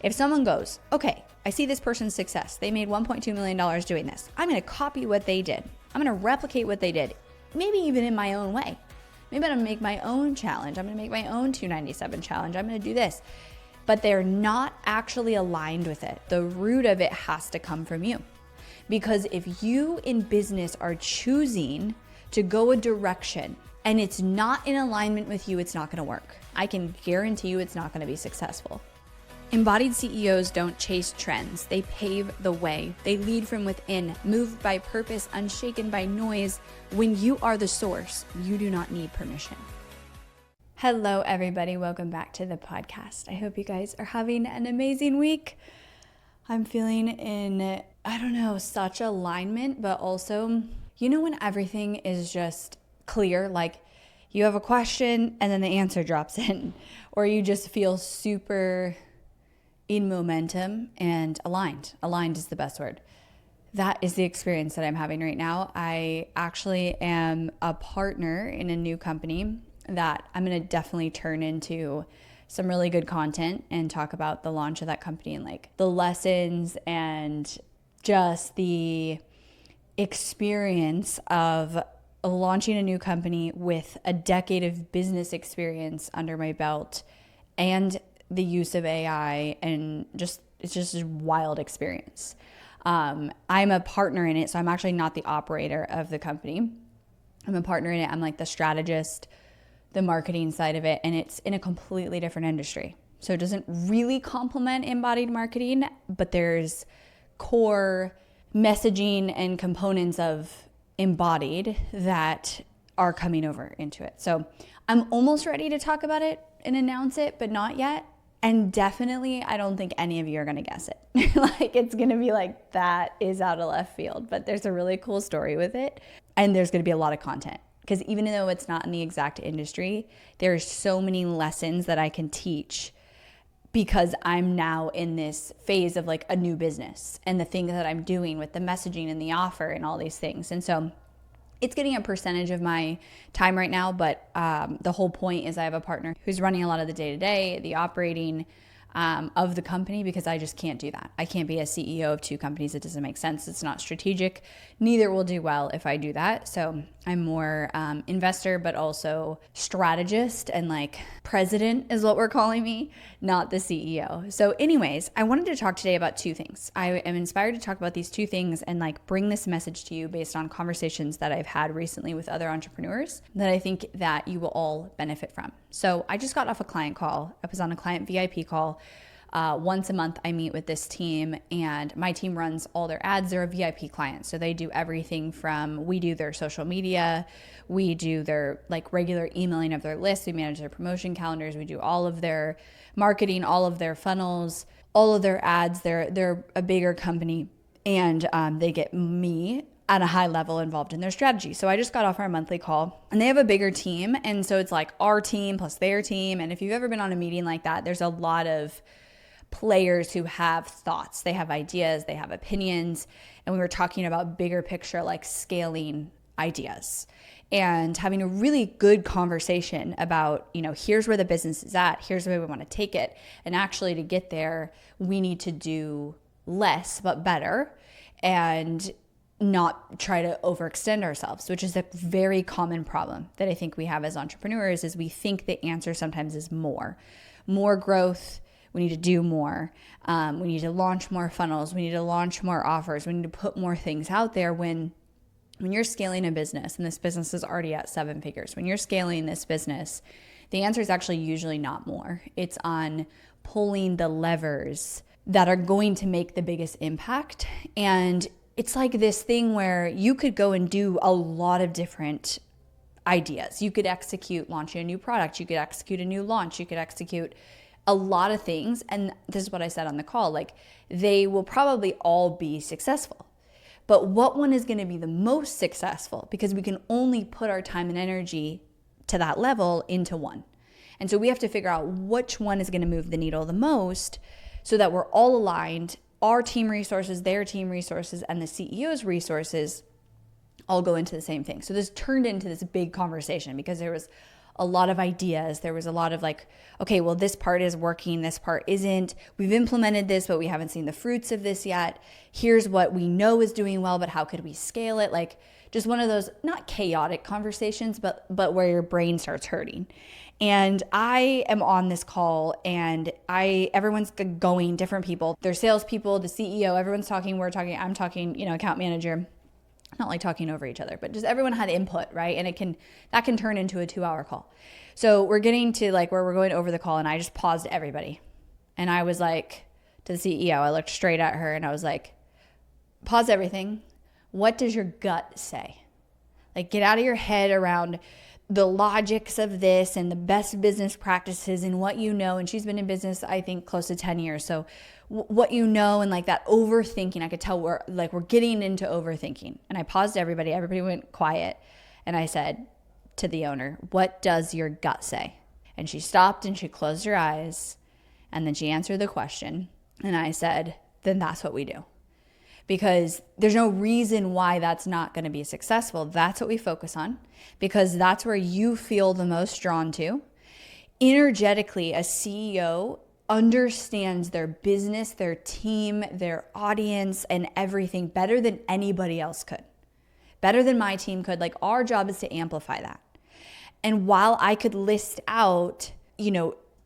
If someone goes, okay, I see this person's success. They made $1.2 million doing this. I'm going to copy what they did. I'm going to replicate what they did, maybe even in my own way. Maybe I'm going to make my own challenge. I'm going to make my own 297 challenge. I'm going to do this. But they're not actually aligned with it. The root of it has to come from you. Because if you in business are choosing to go a direction and it's not in alignment with you, it's not going to work. I can guarantee you it's not going to be successful. Embodied CEOs don't chase trends. They pave the way. They lead from within, moved by purpose, unshaken by noise. When you are the source, you do not need permission. Hello, everybody. Welcome back to the podcast. I hope you guys are having an amazing week. I'm feeling in, such alignment, but also, when everything is just clear, like you have a question and then the answer drops in, or you just feel super in momentum and aligned. Aligned is the best word. That is the experience that I'm having right now. I actually am a partner in a new company that I'm going to definitely turn into some really good content and talk about the launch of that company and like the lessons and just the experience of launching a new company with a decade of business experience under my belt and the use of AI, and it's just a wild experience. I'm a partner in it, so I'm actually not the operator of the company. I'm a partner in it. I'm like the strategist, the marketing side of it, and it's in a completely different industry. So it doesn't really complement embodied marketing, but there's core messaging and components of embodied that are coming over into it. So I'm almost ready to talk about it and announce it, but not yet. And definitely, I don't think any of you are going to guess it. Like, it's going to be like, that is out of left field. But there's a really cool story with it. And there's going to be a lot of content. Because even though it's not in the exact industry, there's so many lessons that I can teach because I'm now in this phase of like a new business and the things that I'm doing with the messaging and the offer and all these things. And so it's getting a percentage of my time right now, but the whole point is I have a partner who's running a lot of the day-to-day, the operating of the company, because I just can't do that. I can't be a CEO of two companies. It doesn't make sense. It's not strategic. Neither will do well if I do that. So I'm more investor, but also strategist, and like president is what we're calling me, not the CEO. So anyways, I wanted to talk today about two things. I am inspired to talk about these two things and like bring this message to you based on conversations that I've had recently with other entrepreneurs that I think that you will all benefit from. So I just got off a client call. I was on a client VIP call. Once a month, I meet with this team, and my team runs all their ads. They're a VIP client. So they do everything from, we do their social media, we do their like regular emailing of their list, we manage their promotion calendars, we do all of their marketing, all of their funnels, all of their ads. They're a bigger company, and they get me at a high level involved in their strategy. So I just got off our monthly call, and they have a bigger team. And so it's like our team plus their team. And if you've ever been on a meeting like that, there's a lot of players who have thoughts, they have ideas, they have opinions. And we were talking about bigger picture, like scaling ideas and having a really good conversation about, here's where the business is at, here's where we want to take it. And actually to get there, we need to do less, but better, and not try to overextend ourselves, which is a very common problem that I think we have as entrepreneurs. Is we think the answer sometimes is more growth. We need to do more. We need to launch more funnels. We need to launch more offers. We need to put more things out there. When you're scaling a business, and this business is already at 7 figures, when you're scaling this business, the answer is actually usually not more. It's on pulling the levers that are going to make the biggest impact. And it's like this thing where you could go and do a lot of different ideas. You could execute launching a new product. You could execute a new launch. You could execute a lot of things. And this is what I said on the call, like they will probably all be successful. But what one is going to be the most successful, because we can only put our time and energy to that level into one. And so we have to figure out which one is going to move the needle the most so that we're all aligned. Our team resources, their team resources, and the CEO's resources all go into the same thing. So this turned into this big conversation because there was a lot of ideas. There was a lot of like, okay, well, this part is working, this part isn't. We've implemented this, but we haven't seen the fruits of this yet. Here's what we know is doing well, but how could we scale it? Like just one of those, not chaotic conversations, but where your brain starts hurting. And I am on this call and everyone's going, different people. There's salespeople, the CEO, everyone's talking, we're talking, I'm talking, account manager. Not like talking over each other, but just everyone had input, right? And that can turn into a 2-hour call. So we're getting to like where we're going over the call, and I just paused everybody. And I was like, to the CEO, I looked straight at her and I was like, pause everything. What does your gut say? Like, get out of your head around the logics of this and the best business practices and what you know. And she's been in business, I think, close to 10 years. So what you know, and like that overthinking, I could tell we're getting into overthinking. And I paused everybody went quiet. And I said to the owner, what does your gut say? And she stopped and she closed her eyes. And then she answered the question. And I said, then that's what we do. Because there's no reason why that's not going to be successful. That's what we focus on, because that's where you feel the most drawn to. Energetically, a CEO understands their business, their team, their audience, and everything better than anybody else could. Better than my team could. Like, our job is to amplify that. And while I could list out,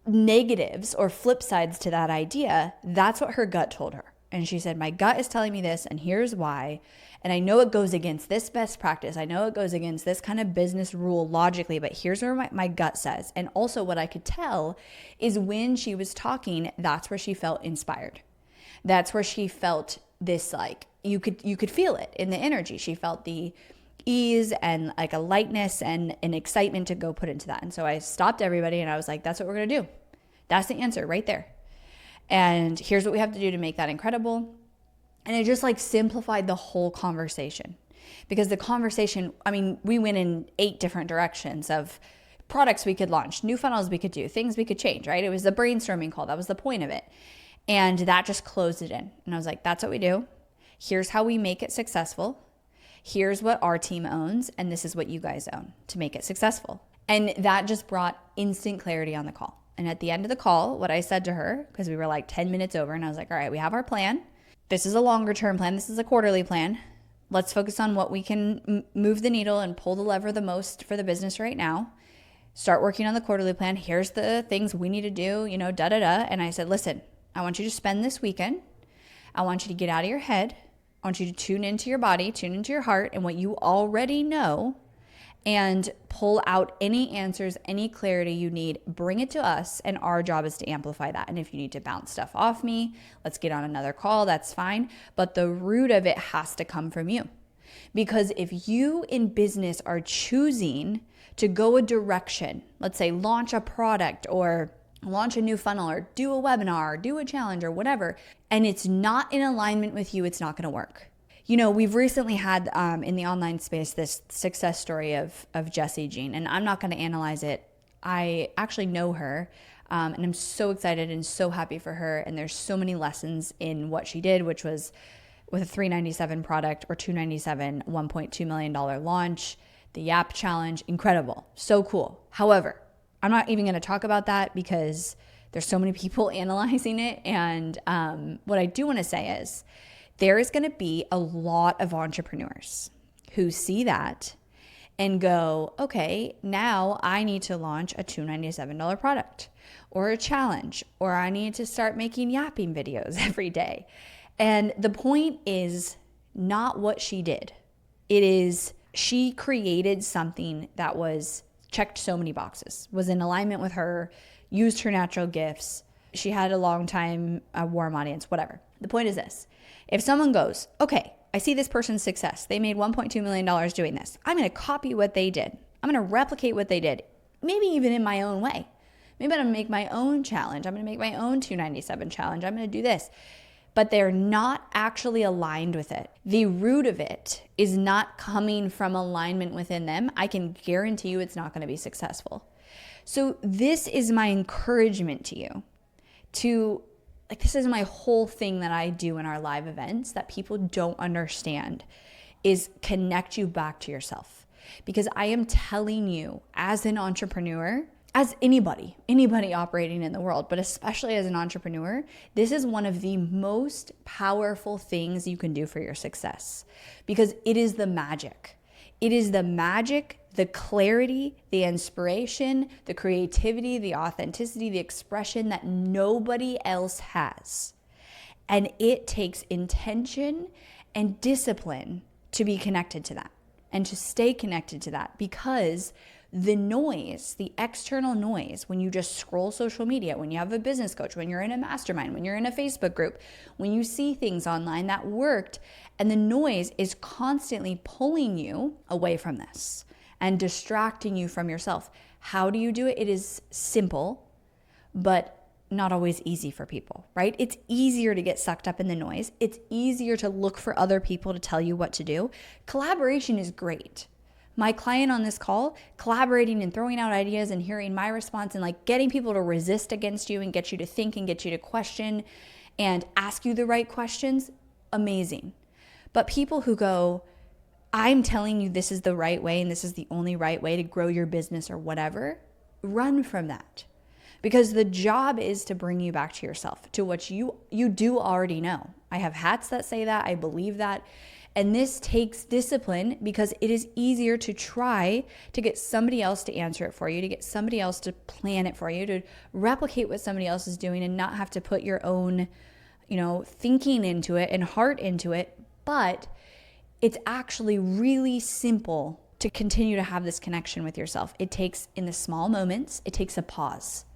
negatives or flip sides to that idea, that's what her gut told her. And she said, my gut is telling me this, and here's why. And I know it goes against this best practice. I know it goes against this kind of business rule logically, but here's where my gut says. And also what I could tell is when she was talking, that's where she felt inspired. That's where she felt this, like, you could feel it in the energy. She felt the ease and like a lightness and an excitement to go put into that. And so I stopped everybody and I was like, that's what we're going to do. That's the answer right there. And here's what we have to do to make that incredible. And it just like simplified the whole conversation, because the conversation, we went in 8 different directions of products we could launch, new funnels we could do, things we could change, right? It was the brainstorming call. That was the point of it. And that just closed it in. And I was like, that's what we do. Here's how we make it successful. Here's what our team owns. And this is what you guys own to make it successful. And that just brought instant clarity on the call. And at the end of the call, what I said to her, because we were like 10 minutes over, and I was like, all right, we have our plan. This is a longer term plan. This is a quarterly plan. Let's focus on what we can move the needle and pull the lever the most for the business right now. Start working on the quarterly plan. Here's the things we need to do, And I said, listen, I want you to spend this weekend. I want you to get out of your head. I want you to tune into your body, tune into your heart and what you already know, and pull out any answers, any clarity you need, bring it to us, and our job is to amplify that. And if you need to bounce stuff off me, let's get on another call, that's fine. But the root of it has to come from you. Because if you in business are choosing to go a direction, let's say launch a product or launch a new funnel or do a webinar or do a challenge or whatever, and it's not in alignment with you, it's not going to work. We've recently had in the online space this success story of Jessie Jean, and I'm not going to analyze it. I actually know her, and I'm so excited and so happy for her. And there's so many lessons in what she did, which was with a $397 product or $297, $1.2 million launch, the Yap Challenge, incredible, so cool. However, I'm not even going to talk about that because there's so many people analyzing it. And what I do want to say is, there is going to be a lot of entrepreneurs who see that and go, okay, now I need to launch a $297 product or a challenge, or I need to start making yapping videos every day. And the point is not what she did. It is she created something that was checked so many boxes, was in alignment with her, used her natural gifts. She had a long time, a warm audience, whatever. The point is this. If someone goes, okay, I see this person's success. They made $1.2 million doing this. I'm going to copy what they did. I'm going to replicate what they did, maybe even in my own way. Maybe I'm going to make my own challenge. I'm going to make my own $297 challenge. I'm going to do this. But they're not actually aligned with it. The root of it is not coming from alignment within them. I can guarantee you it's not going to be successful. So this is my encouragement to you to, this is my whole thing that I do in our live events that people don't understand, is connect you back to yourself. because I am telling you, as an entrepreneur, as anybody operating in the world, but especially as an entrepreneur, this is one of the most powerful things you can do for your success, because it is the magic. It is the magic, the clarity, the inspiration, the creativity, the authenticity, the expression that nobody else has. And it takes intention and discipline to be connected to that and to stay connected to that, because the noise, the external noise, when you just scroll social media, when you have a business coach, when you're in a mastermind, when you're in a Facebook group, when you see things online that worked, and the noise is constantly pulling you away from this and distracting you from yourself. How do you do it? It is simple, but not always easy for people, right? It's easier to get sucked up in the noise. It's easier to look for other people to tell you what to do. Collaboration is great. My client on this call, collaborating and throwing out ideas and hearing my response and like getting people to resist against you and get you to think and get you to question and ask you the right questions, amazing. But people who go, I'm telling you this is the right way and this is the only right way to grow your business or whatever, run from that. Because the job is to bring you back to yourself, to what you do already know. I have hats that say that. I believe that. And this takes discipline, because it is easier to try to get somebody else to answer it for you, to get somebody else to plan it for you, to replicate what somebody else is doing and not have to put your own, thinking into it and heart into it. But it's actually really simple to continue to have this connection with yourself. It takes, in the small moments, it takes a pause.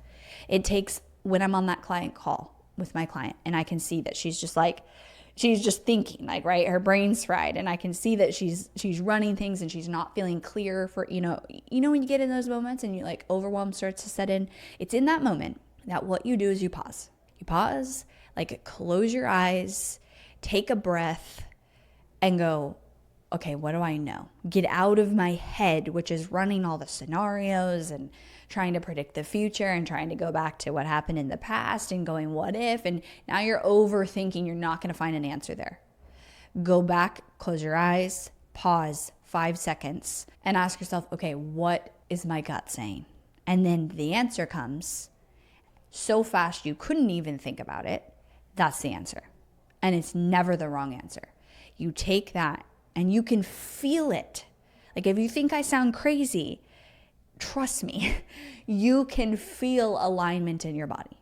It takes when I'm on that client call with my client and I can see that she's just thinking, right? Her brain's fried, and I can see that she's running things and she's not feeling clear for, when you get in those moments and you overwhelm starts to set in. It's in that moment that what you do is you pause. You pause, close your eyes, take a breath and go, okay, what do I know? Get out of my head, which is running all the scenarios and trying to predict the future and trying to go back to what happened in the past and going, what if? And now you're overthinking. You're not going to find an answer there. Go back, close your eyes, pause 5 seconds and ask yourself, okay, what is my gut saying? And then the answer comes so fast you couldn't even think about it. That's the answer. And it's never the wrong answer. You take that and you can feel it. If you think I sound crazy, trust me, you can feel alignment in your body.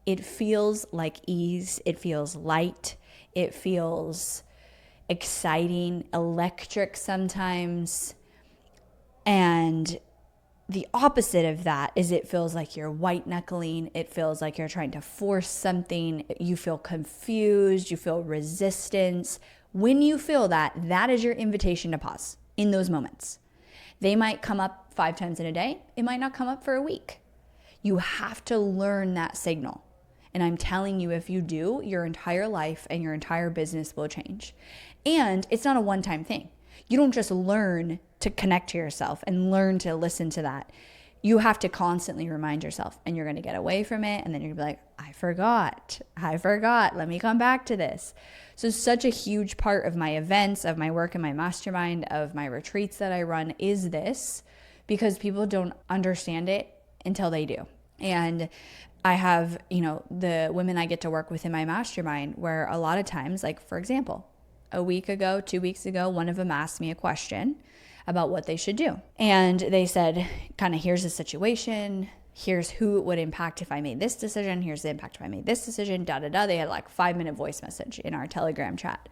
It feels like ease. It feels light. It feels exciting, electric sometimes. And the opposite of that is it feels like you're white knuckling. It feels like you're trying to force something. You feel confused. You feel resistance. When you feel that, that is your invitation to pause in those moments. They might come up 5 times in a day. It might not come up for a week. You have to learn that signal. And I'm telling you, if you do, your entire life and your entire business will change. And it's not a one-time thing. You don't just learn to connect to yourself and learn to listen to that. You have to constantly remind yourself, and you're going to get away from it. And then you're going to be like, I forgot. Let me come back to this. So such a huge part of my events, of my work in my mastermind, of my retreats that I run is this, because people don't understand it until they do. And I have, the women I get to work with in my mastermind where a lot of times, for example, a week ago, 2 weeks ago, one of them asked me a question about what they should do. And they said, kind of, here's the situation. Here's who it would impact if I made this decision. Here's the impact if I made this decision, da-da-da. They had a 5-minute voice message in our Telegram chat.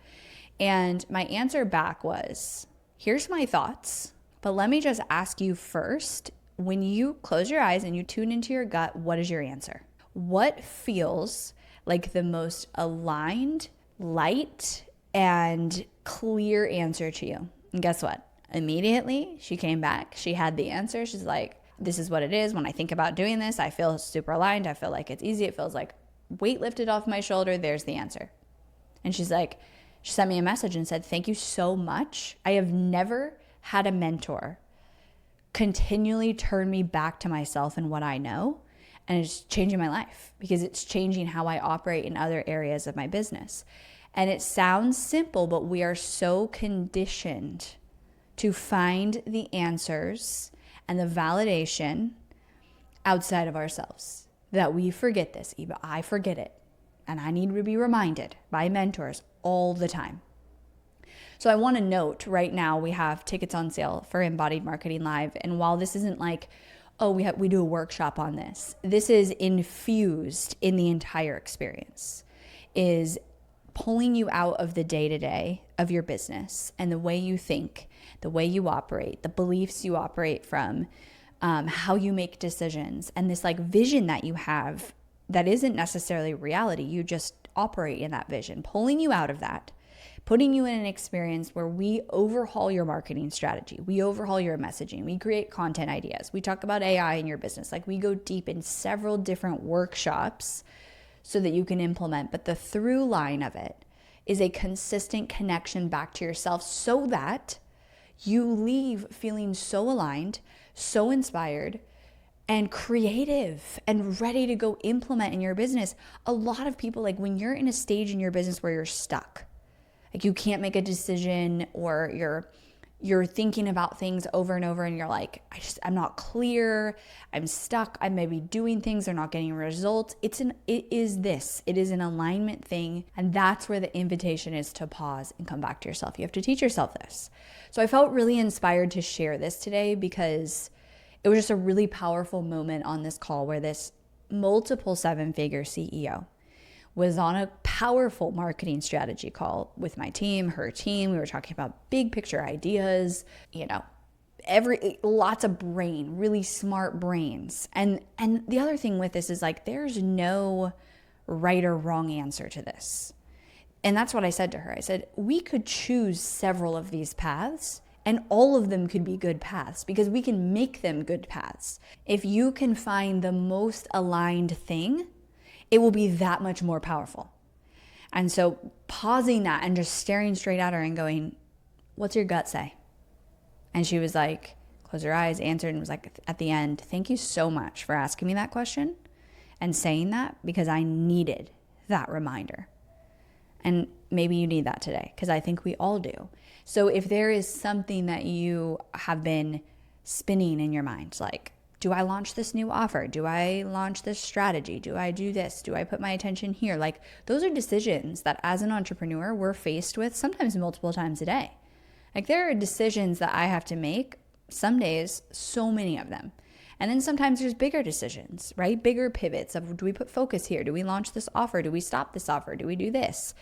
And my answer back was, here's my thoughts, but let me just ask you first, when you close your eyes and you tune into your gut, what is your answer? What feels like the most aligned, light, and clear answer to you? And guess what? Immediately, she came back. She had the answer. She's like, this is what it is. When I think about doing this, I feel super aligned. I feel like it's easy. It feels like weight lifted off my shoulder. There's the answer. And she sent me a message and said, thank you so much. I have never had a mentor continually turn me back to myself and what I know. And it's changing my life because it's changing how I operate in other areas of my business. And it sounds simple, but we are so conditioned to find the answers and the validation outside of ourselves. That we forget this, Eva. I forget it. And I need to be reminded by mentors all the time. So I want to note right now we have tickets on sale for Embodied Marketing Live. And while this isn't like, oh, we do a workshop on this, this is infused in the entire experience, is pulling you out of the day-to-day of your business and the way you think, the way you operate, the beliefs you operate from, how you make decisions, and this like vision that you have that isn't necessarily reality. You just operate in that vision, pulling you out of that, putting you in an experience where we overhaul your marketing strategy. We overhaul your messaging. We create content ideas. We talk about AI in your business. Like, we go deep in several different workshops so that you can implement. But the through line of it is a consistent connection back to yourself so that you leave feeling so aligned, so inspired, and creative and ready to go implement in your business. A lot of people, like, when you're in a stage in your business where you're stuck, like you can't make a decision, or you're thinking about things over and over and you're like, I'm not clear, I'm stuck, I may be doing things, they're not getting results. It is an alignment thing. And that's where the invitation is to pause and come back to yourself. You have to teach yourself this. So I felt really inspired to share this today because it was just a really powerful moment on this call where this multiple seven-figure CEO was on a powerful marketing strategy call with my team, her team. We were talking about big picture ideas, lots of brain, really smart brains. And the other thing with this is like, there's no right or wrong answer to this. And that's what I said to her. I said, we could choose several of these paths and all of them could be good paths because we can make them good paths. If you can find the most aligned thing, it will be that much more powerful. And so pausing that and just staring straight at her and going, what's your gut say? And she was like, closed her eyes, answered, and was like, at the end, thank you so much for asking me that question and saying that, because I needed that reminder. And maybe you need that today, because I think we all do. So if there is something that you have been spinning in your mind, like, do I launch this new offer? Do I launch this strategy? Do I do this? Do I put my attention here? Like, those are decisions that as an entrepreneur, we're faced with sometimes multiple times a day. Like, there are decisions that I have to make, some days, so many of them. And then sometimes there's bigger decisions, right? Bigger pivots of, do we put focus here? Do we launch this offer? Do we stop this offer? Do we do this?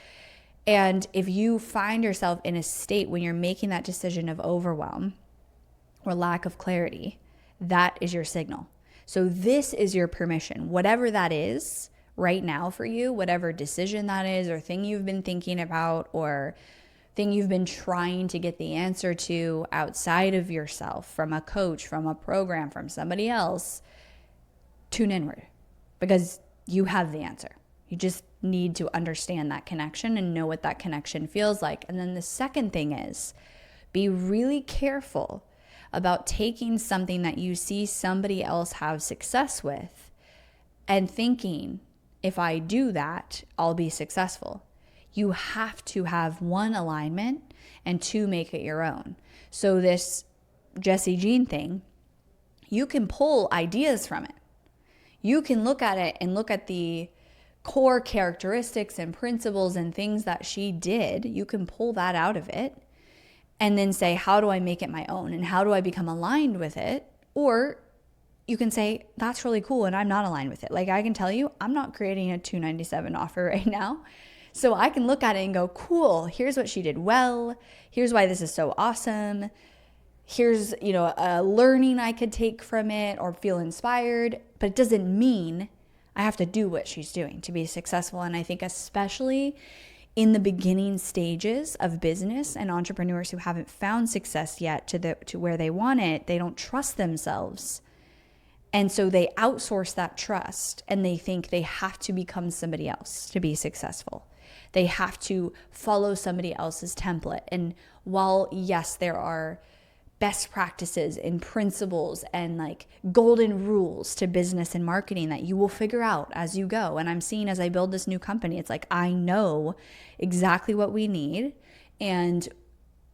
And if you find yourself in a state when you're making that decision of overwhelm or lack of clarity, that is your signal. So this is your permission, whatever that is right now for you, whatever decision that is, or thing you've been thinking about, or thing you've been trying to get the answer to outside of yourself, from a coach, from a program, from somebody else. Tune inward, because you have the answer. You just need to understand that connection and know what that connection feels like. And then the second thing is, be really careful about taking something that you see somebody else have success with and thinking, if I do that, I'll be successful. You have to have one, alignment, and two, make it your own. So this Jessie Jean thing, you can pull ideas from it. You can look at it and look at the core characteristics and principles and things that she did. You can pull that out of it and then say, how do I make it my own? And how do I become aligned with it? Or you can say, that's really cool and I'm not aligned with it. Like, I can tell you, I'm not creating a $297 offer right now. So I can look at it and go, cool, here's what she did well. Here's why this is so awesome. Here's, a learning I could take from it or feel inspired. But it doesn't mean I have to do what she's doing to be successful. And I think especially in the beginning stages of business, and entrepreneurs who haven't found success yet to where they want it, they don't trust themselves. And so they outsource that trust and they think they have to become somebody else to be successful. They have to follow somebody else's template. And while, yes, there are best practices and principles and like golden rules to business and marketing that you will figure out as you go. And I'm seeing as I build this new company, it's like, I know exactly what we need and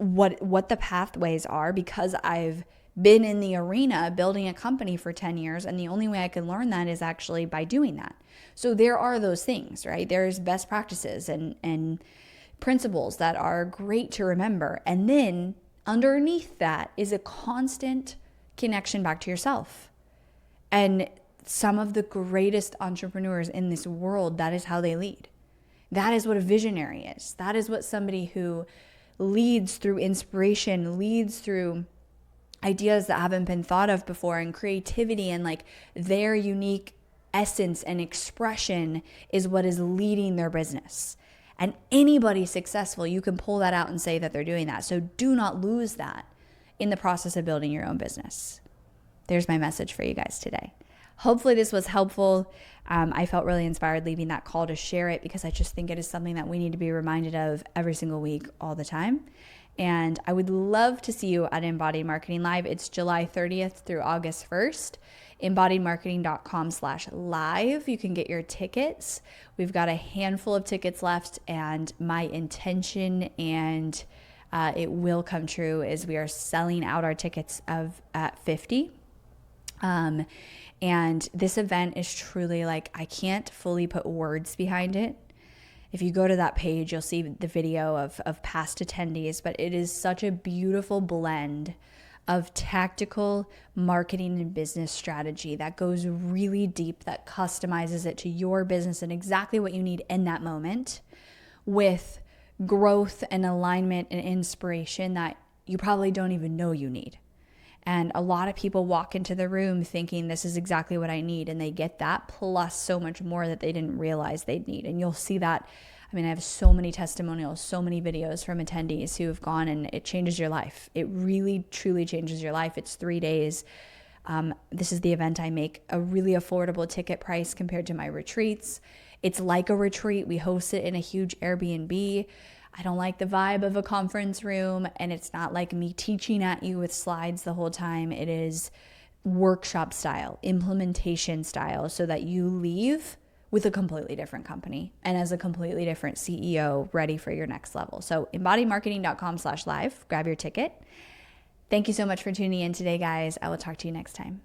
what the pathways are, because I've been in the arena building a company for 10 years. And the only way I can learn that is actually by doing that. So there are those things, right? There's best practices and principles that are great to remember. And then underneath that is a constant connection back to yourself. And some of the greatest entrepreneurs in this world, that is how they lead. That is what a visionary is. That is what somebody who leads through inspiration, leads through ideas that haven't been thought of before, and creativity, and like their unique essence and expression is what is leading their business. And anybody successful, you can pull that out and say that they're doing that. So do not lose that in the process of building your own business. There's my message for you guys today. Hopefully this was helpful. I felt really inspired leaving that call to share it, because I just think it is something that we need to be reminded of every single week, all the time. And I would love to see you at Embodied Marketing Live. It's July 30th through August 1st. embodiedmarketing.com/live. You can get your tickets. We've got a handful of tickets left, and my intention, and it will come true, is we are selling out our tickets at 50. And this event is truly like, I can't fully put words behind it. If you go to that page, you'll see the video of past attendees, but it is such a beautiful blend of tactical marketing and business strategy that goes really deep, that customizes it to your business and exactly what you need in that moment, with growth and alignment and inspiration that you probably don't even know you need. And a lot of people walk into the room thinking this is exactly what I need, and they get that plus so much more that they didn't realize they'd need. And you'll see that. I mean, I have so many testimonials, so many videos from attendees who have gone, and it changes your life. It really, truly changes your life. It's 3 days. This is the event I make a really affordable ticket price compared to my retreats. It's like a retreat. We host it in a huge Airbnb. I don't like the vibe of a conference room, and it's not like me teaching at you with slides the whole time. It is workshop style, implementation style, so that you leave with a completely different company and as a completely different CEO ready for your next level. So embodiedmarketing.com/live, grab your ticket. Thank you so much for tuning in today, guys. I will talk to you next time.